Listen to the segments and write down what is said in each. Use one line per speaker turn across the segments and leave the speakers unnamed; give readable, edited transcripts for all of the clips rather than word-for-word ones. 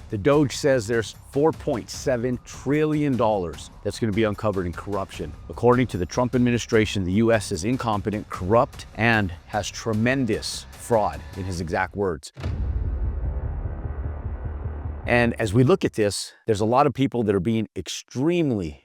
The Doge says there's $4.7 trillion that's going to be uncovered in corruption. According to the Trump administration, the U.S. is incompetent, corrupt, and has tremendous fraud, in his exact words. And as we look at this, there's a lot of people that are being extremely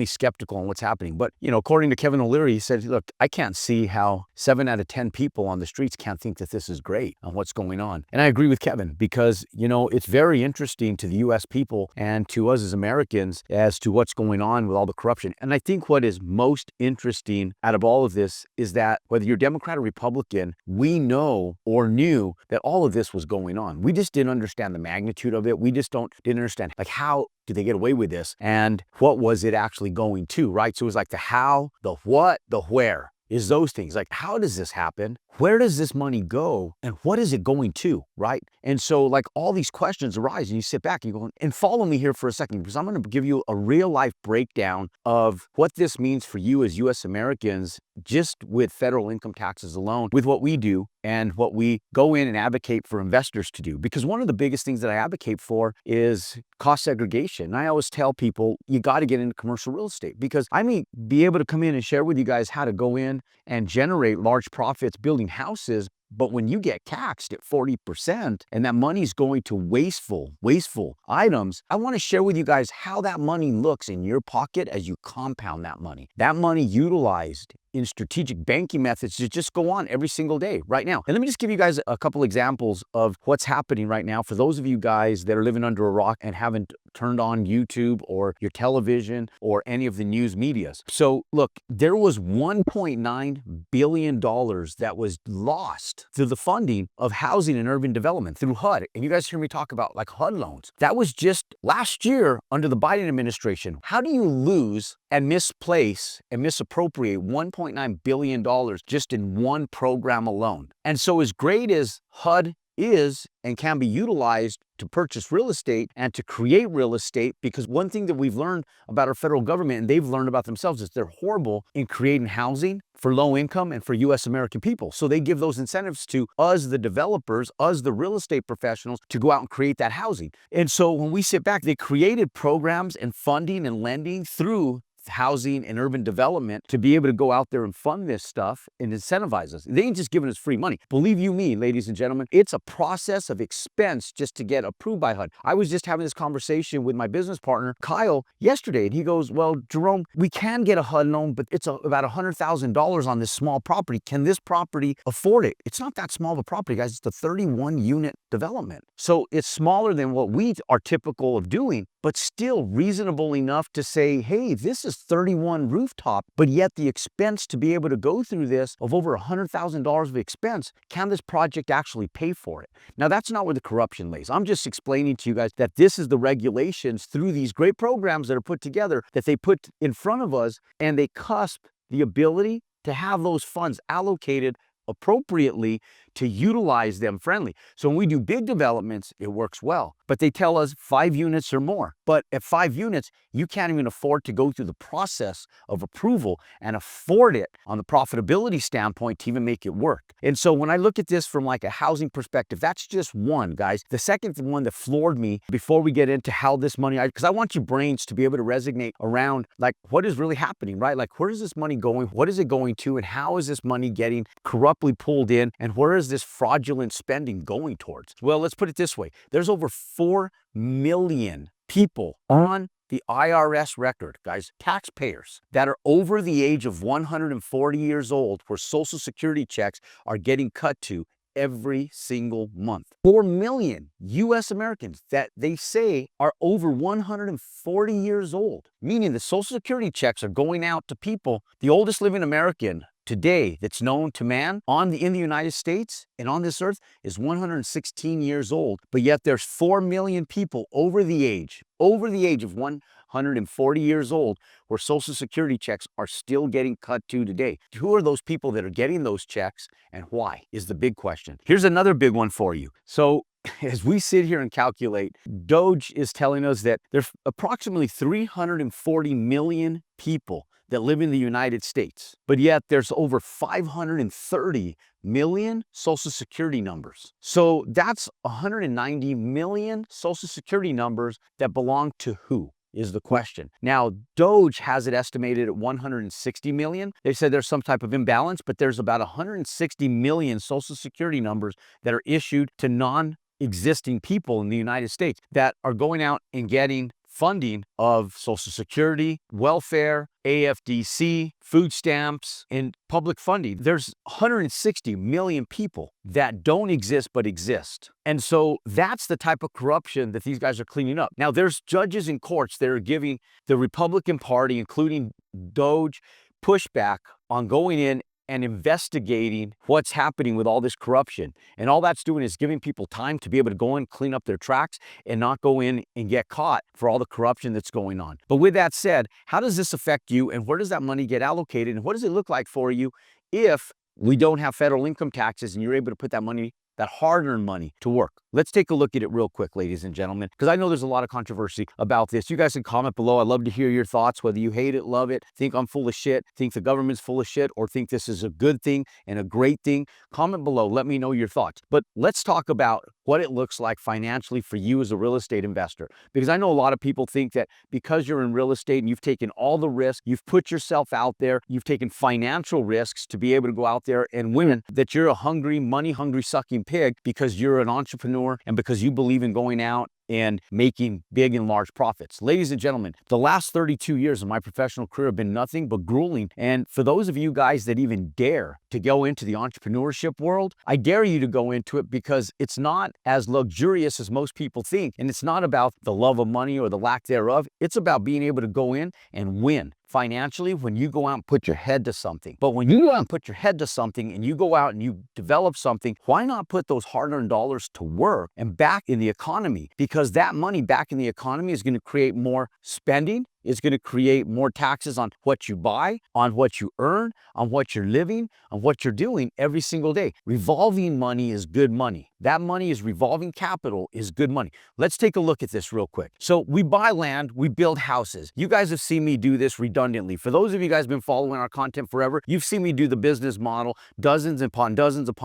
skeptical on what's happening. But, according to Kevin O'Leary, he said, look, I can't see how 7 out of 10 people on the streets can't think that this is great on what's going on. And I agree with Kevin because, it's very interesting to the U.S. people and to us as Americans as to what's going on with all the corruption. And I think what is most interesting out of all of this is that whether you're Democrat or Republican, we know or knew that all of this was going on. We just didn't understand the magnitude of it. We just didn't understand, like, how did they get away with this? And what was it actually going to, right? So it was like the how, the what, the where. Is those things. Like, how does this happen? Where does this money go? And what is it going to, right? And so, like, all these questions arise and you sit back and you go, and follow me here for a second, because I'm going to give you a real life breakdown of what this means for you as U.S. Americans, just with federal income taxes alone, with what we do and what we go in and advocate for investors to do. Because one of the biggest things that I advocate for is cost segregation. And I always tell people, you got to get into commercial real estate, because I may be able to come in and share with you guys how to go in and generate large profits building houses. But when you get taxed at 40% and that money's going to wasteful items, I want to share with you guys how that money looks in your pocket as you compound that money. That money utilized in strategic banking methods to just go on every single day right now. And let me just give you guys a couple examples of what's happening right now for those of you guys that are living under a rock and haven't turned on YouTube or your television or any of the news medias. So look, there was $1.9 billion that was lost through the funding of housing and urban development through HUD. And you guys hear me talk about like HUD loans. That was just last year under the Biden administration. How do you lose and misplace and misappropriate $1.9 billion just in one program alone? And so as great as HUD is and can be utilized to purchase real estate and to create real estate, because one thing that we've learned about our federal government, and they've learned about themselves, is they're horrible in creating housing for low income and for U.S. American people. So they give those incentives to us, the developers, us, the real estate professionals, to go out and create that housing. And so when we sit back, they created programs and funding and lending through housing and urban development to be able to go out there and fund this stuff and incentivize us. They ain't just giving us free money. Believe you me, ladies and gentlemen, it's a process of expense just to get approved by HUD. I was just having this conversation with my business partner, Kyle, yesterday, and he goes, well, Jerome, we can get a HUD loan, but it's about $100,000 on this small property. Can this property afford it? It's not that small of a property, guys. It's a 31 unit development. So it's smaller than what we are typical of doing, but still reasonable enough to say, hey, this is 31 rooftop, but yet the expense to be able to go through this of over $100,000 of expense, can this project actually pay for it? Now, that's not where the corruption lays. I'm just explaining to you guys that this is the regulations through these great programs that are put together that they put in front of us, and they cusp the ability to have those funds allocated appropriately to utilize them friendly. So when we do big developments, it works well. But they tell us 5 units or more. But at 5 units, you can't even afford to go through the process of approval and afford it on the profitability standpoint to even make it work. And so when I look at this from like a housing perspective, that's just one, guys. The second one that floored me before we get into how this money, because I want your brains to be able to resonate around like what is really happening, right? Like, where is this money going? What is it going to? And how is this money getting corruptly pulled in? And where is this fraudulent spending going towards? Well, let's put it this way. There's over 4 million people on the IRS record, guys, taxpayers that are over the age of 140 years old, where Social Security checks are getting cut to every single month. 4 million U.S. Americans that they say are over 140 years old, meaning the Social Security checks are going out to people. The oldest living American today that's known to man in the United States and on this earth is 116 years old, but yet there's 4 million people over the age of 140 years old where Social Security checks are still getting cut to today. Who are those people that are getting those checks, and why is the big question. Here's another big one for you. So as we sit here and calculate, Doge is telling us that there's approximately 340 million people that live in the United States, but yet there's over 530 million Social Security numbers. So that's 190 million Social Security numbers that belong to who? Is the question. Now, Doge has it estimated at 160 million. They said there's some type of imbalance, but there's about 160 million Social Security numbers that are issued to non-existing people in the United States that are going out and getting funding of Social Security, welfare, AFDC, food stamps, and public funding. There's 160 million people that don't exist but exist. And so that's the type of corruption that these guys are cleaning up. Now, there's judges in courts that are giving the Republican Party, including Doge, pushback on going in and investigating what's happening with all this corruption. And all that's doing is giving people time to be able to go in, clean up their tracks, and not go in and get caught for all the corruption that's going on. But with that said, how does this affect you, and where does that money get allocated, and what does it look like for you if we don't have federal income taxes and you're able to put that money, that hard-earned money, to work? Let's take a look at it real quick, ladies and gentlemen, because I know there's a lot of controversy about this. You guys can comment below. I'd love to hear your thoughts, whether you hate it, love it, think I'm full of shit, think the government's full of shit, or think this is a good thing and a great thing. Comment below. Let me know your thoughts. But let's talk about what it looks like financially for you as a real estate investor, because I know a lot of people think that because you're in real estate and you've taken all the risk, you've put yourself out there, you've taken financial risks to be able to go out there and win, that you're a hungry, money-hungry, sucking pig because you're an entrepreneur and because you believe in going out and making big and large profits. Ladies and gentlemen, the last 32 years of my professional career have been nothing but grueling. And for those of you guys that even dare to go into the entrepreneurship world, I dare you to go into it, because it's not as luxurious as most people think. And it's not about the love of money or the lack thereof. It's about being able to go in and win financially when you go out and put your head to something. But when you go out and put your head to something and you go out and you develop something, why not put those hard-earned dollars to work and back in the economy? Because that money back in the economy is going to create more spending. It's going to create more taxes on what you buy, on what you earn, on what you're living, on what you're doing every single day. Revolving money is good money. That money is revolving capital, is good money. Let's take a look at this real quick. So we buy land, we build houses. You guys have seen me do this redundantly. For those of you guys who've been following our content forever, you've seen me do the business model dozens upon dozens of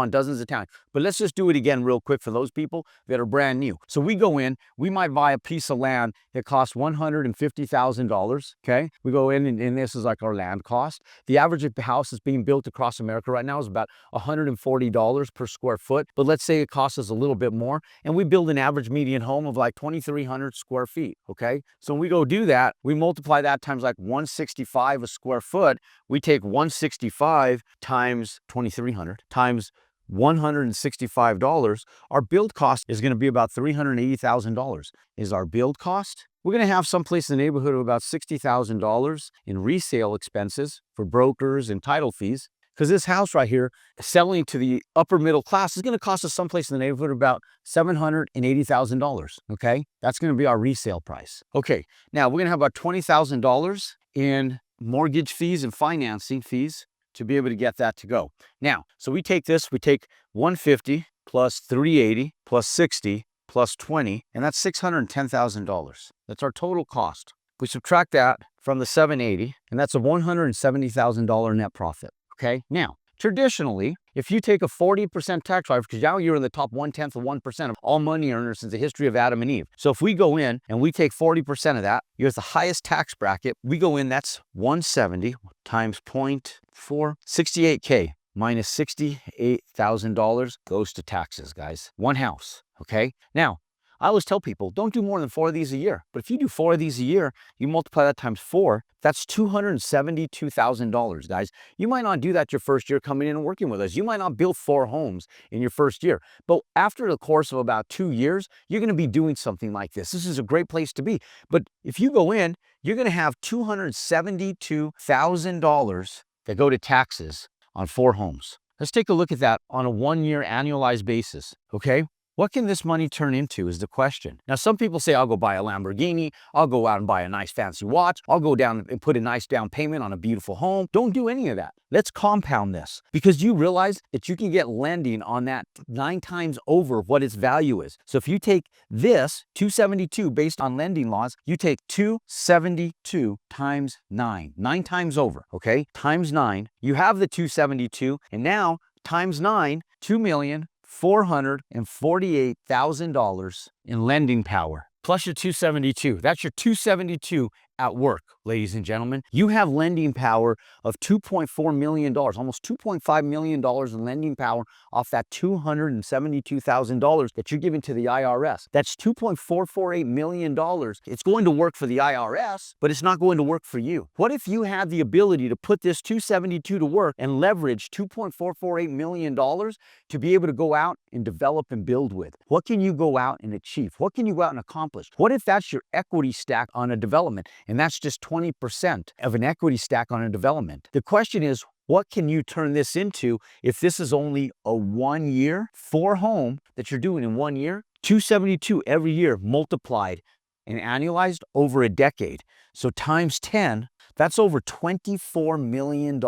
times. But let's just do it again real quick for those people that are brand new. So we go in, we might buy a piece of land that costs $150,000, okay? We go in and this is like our land cost. The average house that's being built across America right now is about $140 per square foot. But let's say it costs us a little bit more, and we build an average median home of like 2,300 square feet, okay? So when we go do that, we multiply that times like 165 a square foot. We take 165 times 2,300 times $165. Our build cost is going to be about $380,000 is our build cost. We're going to have someplace in the neighborhood of about $60,000 in resale expenses for brokers and title fees. Because this house right here, selling to the upper middle class, is going to cost us someplace in the neighborhood of about $780,000, okay? That's going to be our resale price. Okay, now we're going to have about $20,000 in mortgage fees and financing fees to be able to get that to go. Now, so we take this, we take 150 plus 380 plus 60 plus 20, and that's $610,000. That's our total cost. We subtract that from the 780, and that's a $170,000 net profit. Okay, now, traditionally, if you take a 40% tax rate, because now you're in the top 1/10 of 1% of all money earners since the history of Adam and Eve. So if we go in and we take 40% of that, you're at the highest tax bracket. We go in, that's 170 times 0.4, 68K minus $68,000 goes to taxes, guys. One house, okay? Now, I always tell people, don't do more than 4 of these a year. But if you do 4 of these a year, you multiply that times 4, that's $272,000, guys. You might not do that your first year coming in and working with us. You might not build 4 homes in your first year. But after the course of about 2 years, you're going to be doing something like this. This is a great place to be. But if you go in, you're going to have $272,000 that go to taxes on 4 homes. Let's take a look at that on a 1-year annualized basis, okay? What can this money turn into is the question. Now, some people say, I'll go buy a Lamborghini, I'll go out and buy a nice fancy watch, I'll go down and put a nice down payment on a beautiful home. Don't do any of that. Let's compound this, because you realize that you can get lending on that 9 times over what its value is. So if you take this 272 based on lending laws, you take 272 times 9 times over, okay? Times 9, you have the 272, and now times 9, $2,448,000 in lending power. Plus your 272. That's your 272 at work, ladies and gentlemen. You have lending power of $2.4 million, almost $2.5 million in lending power off that $272,000 that you're giving to the IRS. That's $2.448 million. It's going to work for the IRS, but it's not going to work for you. What if you had the ability to put this 272 to work and leverage $2.448 million to be able to go out and develop and build with? What can you go out and achieve? What can you go out and accomplish? What if that's your equity stack on a development? And that's just 20% of an equity stack on a development. The question is, what can you turn this into if this is only a 1 year, 4 home that you're doing in 1 year? 272 every year multiplied and annualized over a decade. So times 10, that's over $24 million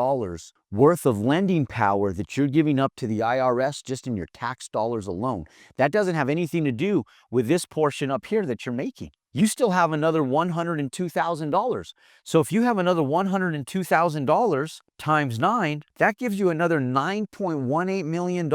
worth of lending power that you're giving up to the IRS just in your tax dollars alone. That doesn't have anything to do with this portion up here that you're making. You still have another $102,000. So if you have another $102,000 times 9, that gives you another $9.18 million.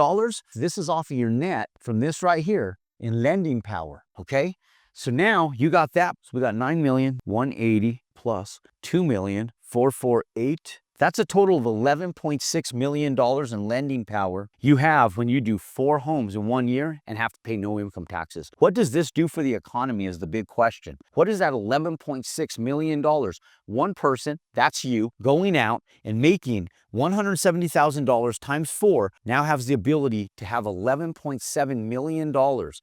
This is off of your net from this right here in lending power, okay? So now you got that. So we got 9,180,000 plus 2,448,000. That's a total of $11.6 million in lending power you have when you do 4 homes in 1 year and have to pay no income taxes. What does this do for the economy is the big question. What is that $11.6 million? One person, that's you, going out and making $170,000 times 4 now has the ability to have $11.7 million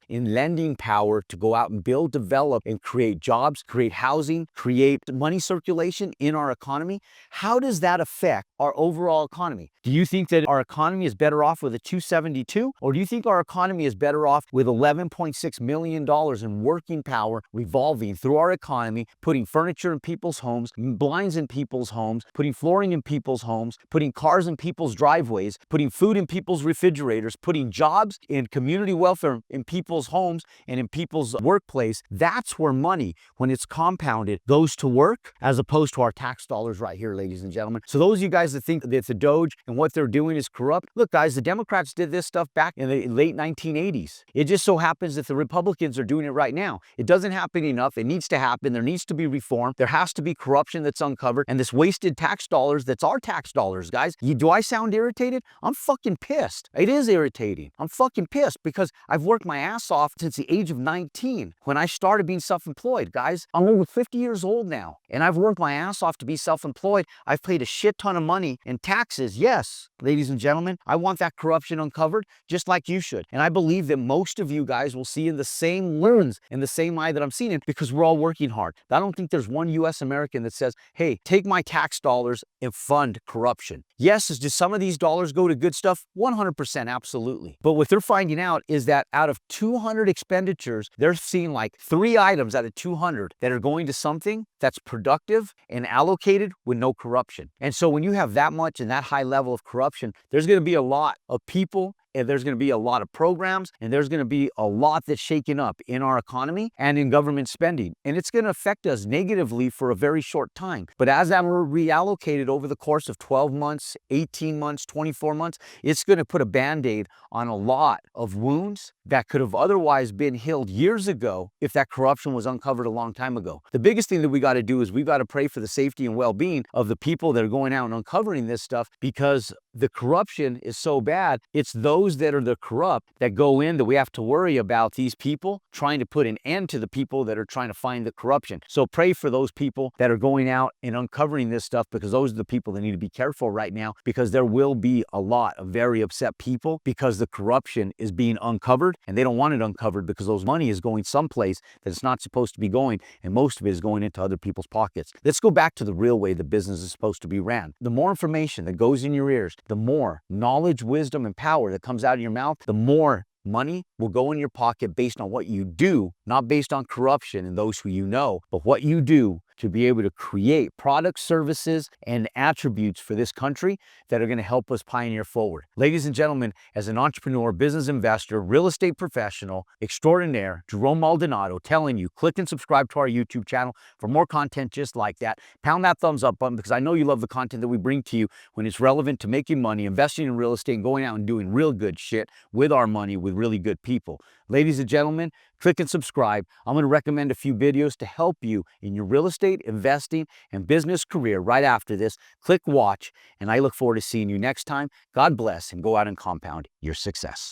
in lending power to go out and build, develop, and create jobs, create housing, create money circulation in our economy. How does that affect our overall economy? Do you think that our economy is better off with a 272? Or do you think our economy is better off with $11.6 million in working power revolving through our economy, putting furniture in people's homes, blinds in people's homes, putting flooring in people's homes, putting cars in people's driveways, putting food in people's refrigerators, putting jobs and community welfare in people's homes and in people's workplace? That's where money, when it's compounded, goes to work as opposed to our tax dollars right here, ladies and gentlemen. So those of you guys that think that the Doge and what they're doing is corrupt, look guys, the Democrats did this stuff back in the late 1980s. It just so happens that the Republicans are doing it right now. It doesn't happen enough. It needs to happen. There needs to be reform. There has to be corruption that's uncovered, and this wasted tax dollars that's our tax dollars, guys. Do I sound irritated? I'm fucking pissed. It is irritating. I'm fucking pissed because I've worked my ass off since the age of 19 when I started being self-employed, guys. I'm over 50 years old now, and I've worked my ass off to be self-employed. I've paid a shit ton of money in taxes. Yes, ladies and gentlemen, I want that corruption uncovered just like you should. And I believe that most of you guys will see in the same lens, in the same eye that I'm seeing it, because we're all working hard. I don't think there's one U.S. American that says, hey, take my tax dollars and fund corruption. Yes, do some of these dollars go to good stuff? 100%, absolutely. But what they're finding out is that out of 200 expenditures, they're seeing like 3 items out of 200 that are going to something that's productive and allocated with no corruption. And so when you have that much and that high level of corruption, there's going to be a lot of people, and there's going to be a lot of programs, and there's going to be a lot that's shaken up in our economy and in government spending. And it's going to affect us negatively for a very short time. But as that were reallocated over the course of 12 months, 18 months, 24 months, it's going to put a Band-Aid on a lot of wounds that could have otherwise been healed years ago if that corruption was uncovered a long time ago. The biggest thing that we got to do is we've got to pray for the safety and well-being of the people that are going out and uncovering this stuff, because the corruption is so bad. It's those that are the corrupt that go in that we have to worry about, these people trying to put an end to the people that are trying to find the corruption. So pray for those people that are going out and uncovering this stuff, because those are the people that need to be careful right now, because there will be a lot of very upset people because the corruption is being uncovered, and they don't want it uncovered because those money is going someplace that it's not supposed to be going, and most of it is going into other people's pockets. Let's go back to the real way the business is supposed to be ran. The more information that goes in your ears, the more knowledge, wisdom, and power that comes out of your mouth, the more money will go in your pocket based on what you do, not based on corruption and those who you know, but what you do to be able to create products, services, and attributes for this country that are going to help us pioneer forward. Ladies and gentlemen, as an entrepreneur, business investor, real estate professional extraordinaire, Jerome Maldonado telling you, click and subscribe to our YouTube channel for more content just like that. Pound that thumbs up button because I know you love the content that we bring to you when it's relevant to making money, investing in real estate, and going out and doing real good shit with our money with really good people. Ladies and gentlemen, click and subscribe. I'm going to recommend a few videos to help you in your real estate, investing, and business career right after this. Click watch, and I look forward to seeing you next time. God bless, and go out and compound your success.